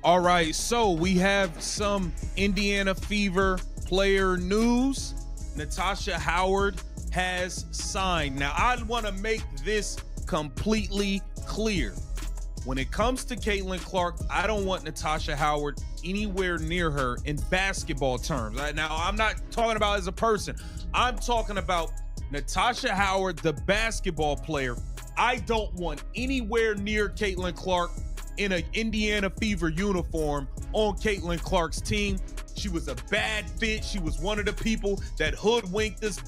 All right, so we have some Indiana Fever player news. Natasha Howard has signed. Now, I want to make this completely clear. When it comes to Caitlin Clark, I don't want Natasha Howard anywhere near her in basketball terms. Now, I'm not talking about as a person. I'm talking about Natasha Howard, the basketball player. I don't want anywhere near Caitlin Clark in an Indiana Fever uniform on Caitlin Clark's team. She was a bad fit. She was one of the people that hoodwinked us.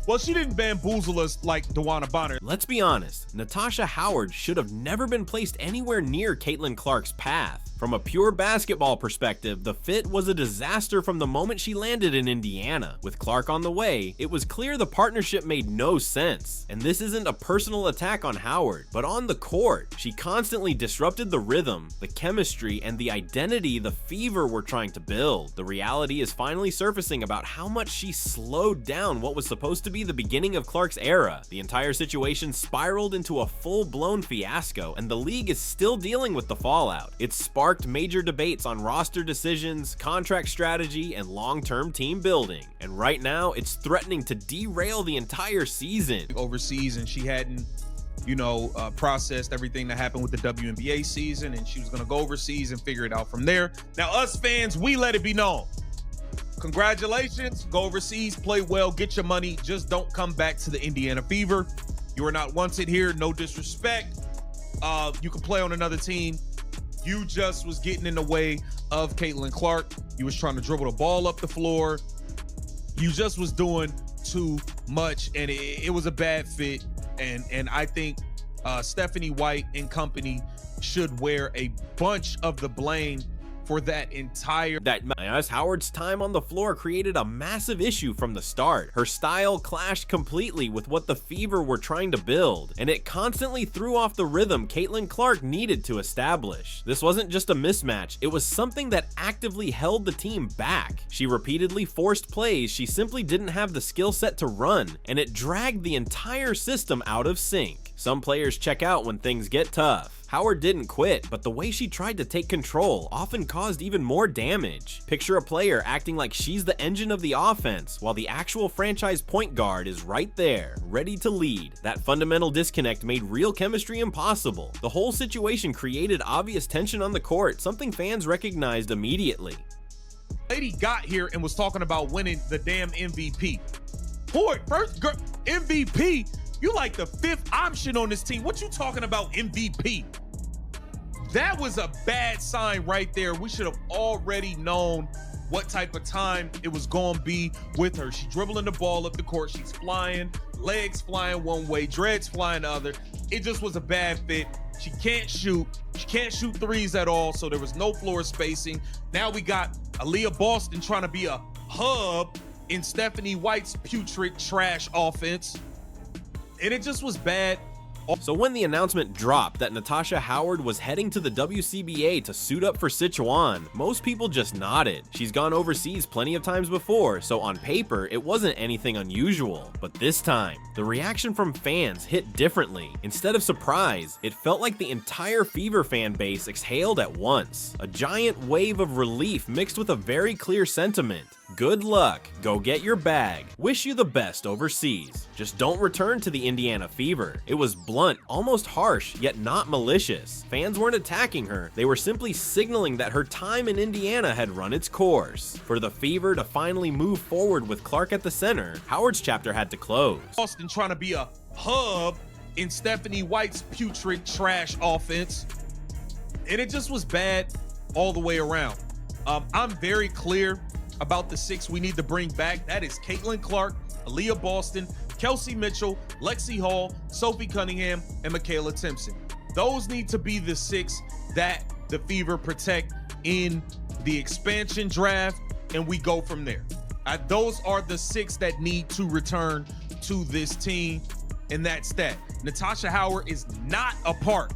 Well, she didn't bamboozle us like Wnba. Let's be honest, Natasha Howard should have never been placed anywhere near Caitlin Clark's path. From a pure basketball perspective, the fit was a disaster from the moment she landed in Indiana. With Clark on the way, it was clear the partnership made no sense. And this isn't a personal attack on Howard, but on the court. She constantly disrupted the rhythm, the chemistry, and the identity the Fever were trying to build. The reality is finally surfacing about how much she slowed down what was supposed to be the beginning of Clark's era. The entire situation spiraled into a full-blown fiasco, and the league is still dealing with the fallout. It's sparked major debates on roster decisions, contract strategy, and long-term team building. And right now, it's threatening to derail the entire season. Overseas, and she hadn't, processed everything that happened with the WNBA season, and she was going to go overseas and figure it out from there. Now, us fans, we let it be known. Congratulations, go overseas, play well, get your money, just don't come back to the Indiana Fever. You are not wanted here, no disrespect. You can play on another team. You just was getting in the way of Caitlin Clark. You was trying to dribble the ball up the floor. You just was doing too much, and it was a bad fit. And I think Stephanie White and company should wear a bunch of the blame for that entire. Howard's time on the floor created a massive issue from the start. Her style clashed completely with what the Fever were trying to build, and it constantly threw off the rhythm Caitlin Clark needed to establish. This wasn't just a mismatch, it was something that actively held the team back. She repeatedly forced plays she simply didn't have the skill set to run, and it dragged the entire system out of sync. Some players check out when things get tough. Howard didn't quit, but the way she tried to take control often caused even more damage. Picture a player acting like she's the engine of the offense, while the actual franchise point guard is right there, ready to lead. That fundamental disconnect made real chemistry impossible. The whole situation created obvious tension on the court, something fans recognized immediately. Lady got here and was talking about winning the damn MVP. Boy, first girl, MVP? You like the fifth option on this team. What you talking about, MVP? That was a bad sign right there. We should have already known what type of time it was going to be with her. She's dribbling the ball up the court. She's flying, legs flying one way, dreads flying the other. It just was a bad fit. She can't shoot. She can't shoot threes at all, so there was no floor spacing. Now we got Aaliyah Boston trying to be a hub in Stephanie White's putrid trash offense. And it just was bad. So when the announcement dropped that Natasha Howard was heading to the WCBA to suit up for Sichuan, most people just nodded. She's gone overseas plenty of times before, so on paper, it wasn't anything unusual. But this time, the reaction from fans hit differently. Instead of surprise, it felt like the entire Fever fan base exhaled at once. A giant wave of relief mixed with a very clear sentiment. Good luck, go get your bag. Wish you the best overseas. Just don't return to the Indiana Fever. It was blunt, almost harsh, yet not malicious. Fans weren't attacking her, they were simply signaling that her time in Indiana had run its course. For the Fever to finally move forward with Clark at the center, Howard's chapter had to close. Boston trying to be a hub in Stephanie White's putrid trash offense. And it just was bad all the way around. I'm very clear about the six we need to bring back. That is Caitlin Clark, Aaliyah Boston, Kelsey Mitchell, Lexi Hall, Sophie Cunningham, and Michaela Timpson. Those need to be the six that the Fever protect in the expansion draft, and we go from there. Those are the six that need to return to this team, and that's that. Natasha Howard is not a part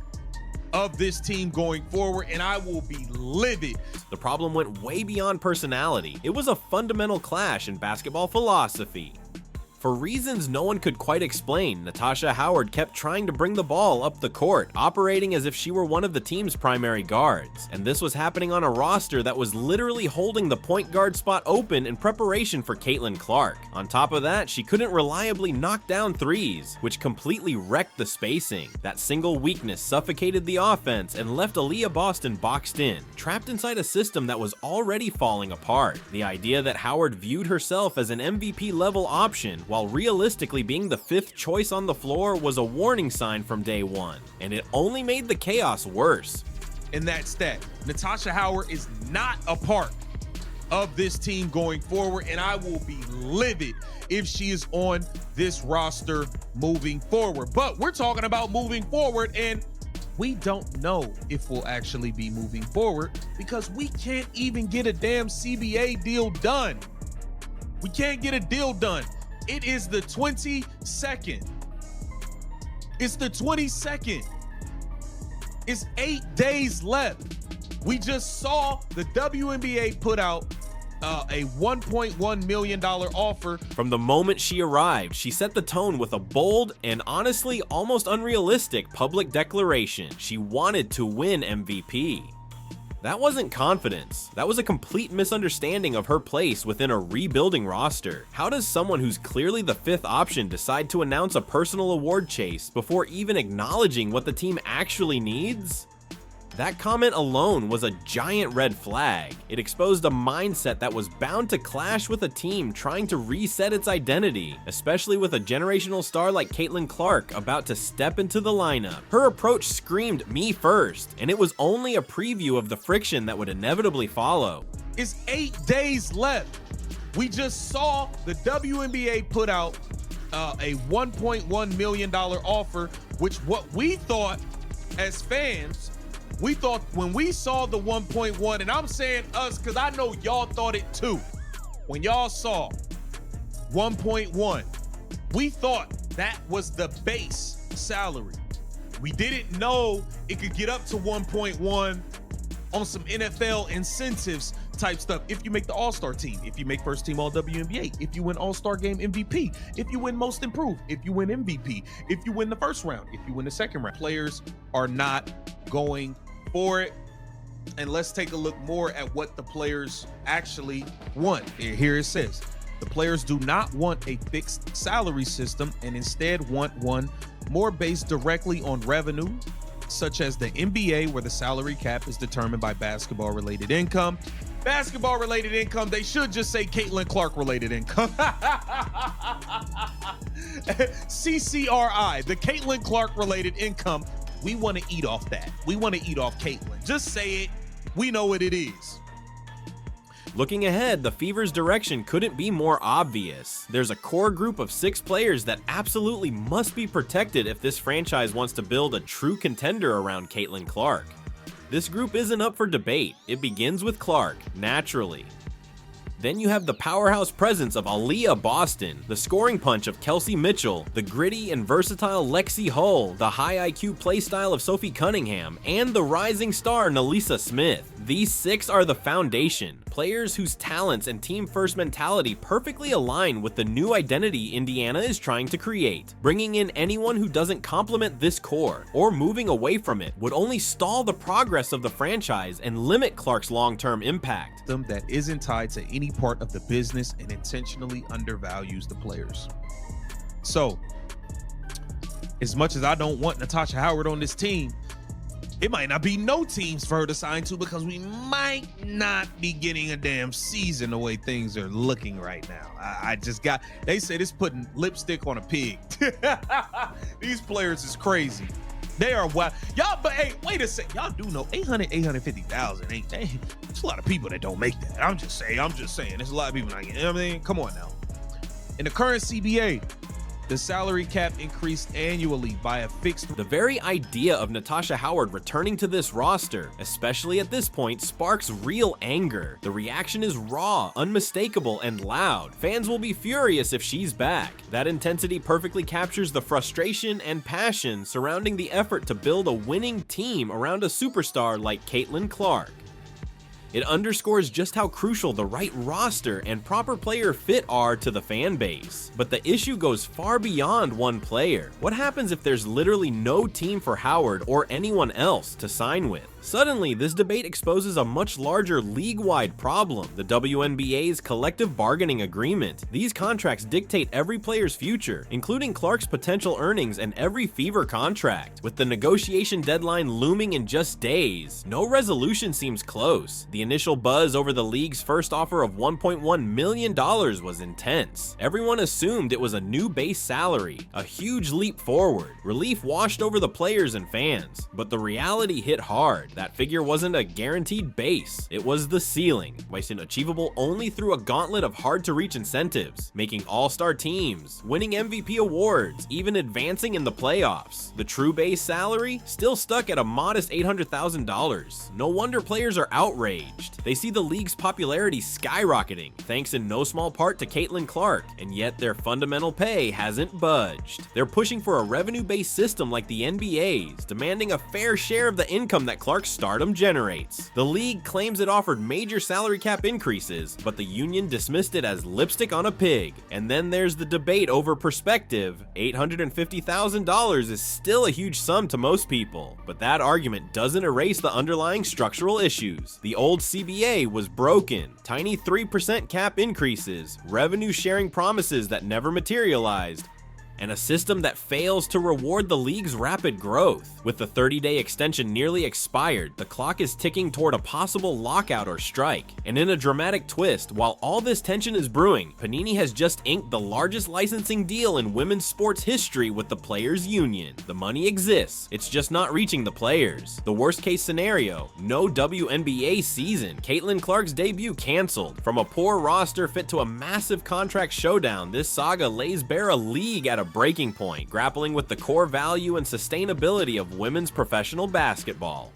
of this team going forward, and I will be livid. The problem went way beyond personality. It was a fundamental clash in basketball philosophy. For reasons no one could quite explain, Natasha Howard kept trying to bring the ball up the court, operating as if she were one of the team's primary guards. And this was happening on a roster that was literally holding the point guard spot open in preparation for Caitlin Clark. On top of that, she couldn't reliably knock down threes, which completely wrecked the spacing. That single weakness suffocated the offense and left Aaliyah Boston boxed in, trapped inside a system that was already falling apart. The idea that Howard viewed herself as an MVP level option while realistically being the 5th choice on the floor was a warning sign from day one, and it only made the chaos worse. And that's that. Natasha Howard is not a part of this team going forward, and I will be livid if she is on this roster moving forward. But we're talking about moving forward, and we don't know if we'll actually be moving forward because we can't even get a damn CBA deal done. We can't get a deal done. It is the 22nd. It's the 22nd. It's 8 days left. We just saw the WNBA put out a $1.1 million offer. From the moment she arrived, she set the tone with a bold and honestly almost unrealistic public declaration. She wanted to win MVP. That wasn't confidence. That was a complete misunderstanding of her place within a rebuilding roster. How does someone who's clearly the 5th option decide to announce a personal award chase before even acknowledging what the team actually needs? That comment alone was a giant red flag. It exposed a mindset that was bound to clash with a team trying to reset its identity, especially with a generational star like Caitlin Clark about to step into the lineup. Her approach screamed "me first," and it was only a preview of the friction that would inevitably follow. It's 8 days left. We just saw the WNBA put out a $1.1 million offer, which what we thought as fans, we thought when we saw the 1.1, and I'm saying us because I know y'all thought it too. When y'all saw 1.1, we thought that was the base salary. We didn't know it could get up to 1.1 on some NFL incentives type stuff. If you make the All-Star team, if you make first team All WNBA, if you win All-Star game MVP, if you win most improved, if you win MVP, if you win the first round, if you win the second round. Players are not going for it. And let's take a look more at what the players actually want. Here it says, the players do not want a fixed salary system and instead want one more based directly on revenue, such as the NBA, where the salary cap is determined by basketball-related income. Basketball-related income, they should just say Caitlin Clark-related income. CCRI, the Caitlin Clark-related income. We want to eat off that. We want to eat off Caitlin. Just say it. We know what it is. Looking ahead, the Fever's direction couldn't be more obvious. There's a core group of 6 players that absolutely must be protected if this franchise wants to build a true contender around Caitlin Clark. This group isn't up for debate. It begins with Clark, naturally. Then you have the powerhouse presence of Aaliyah Boston, the scoring punch of Kelsey Mitchell, the gritty and versatile Lexi Hull, the high IQ playstyle of Sophie Cunningham, and the rising star Nalisa Smith. These 6 are the foundation, players whose talents and team-first mentality perfectly align with the new identity Indiana is trying to create. Bringing in anyone who doesn't complement this core, or moving away from it, would only stall the progress of the franchise and limit Clark's long-term impact. That isn't tied to any part of the business and intentionally undervalues the players. So, as much as I don't want Natasha Howard on this team, it might not be no teams for her to sign to because we might not be getting a damn season the way things are looking right now. I just got, they said it's putting lipstick on a pig. These players is crazy. They are wild. Y'all, but hey, wait a second. Y'all do know 850,000 ain't they? There's a lot of people that don't make that. I'm just saying. There's a lot of people not getting, you know what I mean? Come on now. In the current CBA, the salary cap increased annually by a fixed. The very idea of Natasha Howard returning to this roster, especially at this point, sparks real anger. The reaction is raw, unmistakable, and loud. Fans will be furious if she's back. That intensity perfectly captures the frustration and passion surrounding the effort to build a winning team around a superstar like Caitlin Clark. It underscores just how crucial the right roster and proper player fit are to the fan base. But the issue goes far beyond one player. What happens if there's literally no team for Howard or anyone else to sign with? Suddenly, this debate exposes a much larger league-wide problem, the WNBA's collective bargaining agreement. These contracts dictate every player's future, including Clark's potential earnings and every Fever contract. With the negotiation deadline looming in just days, no resolution seems close. The initial buzz over the league's first offer of $1.1 million was intense. Everyone assumed it was a new base salary, a huge leap forward. Relief washed over the players and fans, but the reality hit hard. That figure wasn't a guaranteed base, it was the ceiling, achievable only through a gauntlet of hard-to-reach incentives, making all-star teams, winning MVP awards, even advancing in the playoffs. The true base salary still stuck at a modest $800,000. No wonder players are outraged. They see the league's popularity skyrocketing, thanks in no small part to Caitlin Clark, and yet their fundamental pay hasn't budged. They're pushing for a revenue-based system like the NBA's, demanding a fair share of the income that Clark's stardom generates. The league claims it offered major salary cap increases, but the union dismissed it as lipstick on a pig. And then there's the debate over perspective. $850,000 is still a huge sum to most people, but that argument doesn't erase the underlying structural issues. The old CBA was broken. Tiny 3% cap increases, revenue sharing promises that never materialized, and a system that fails to reward the league's rapid growth. With the 30-day extension nearly expired, the clock is ticking toward a possible lockout or strike. And in a dramatic twist, while all this tension is brewing, Panini has just inked the largest licensing deal in women's sports history with the Players Union. The money exists, it's just not reaching the players. The worst case scenario, no WNBA season, Caitlin Clark's debut canceled. From a poor roster fit to a massive contract showdown, this saga lays bare a league at a breaking point, grappling with the core value and sustainability of women's professional basketball.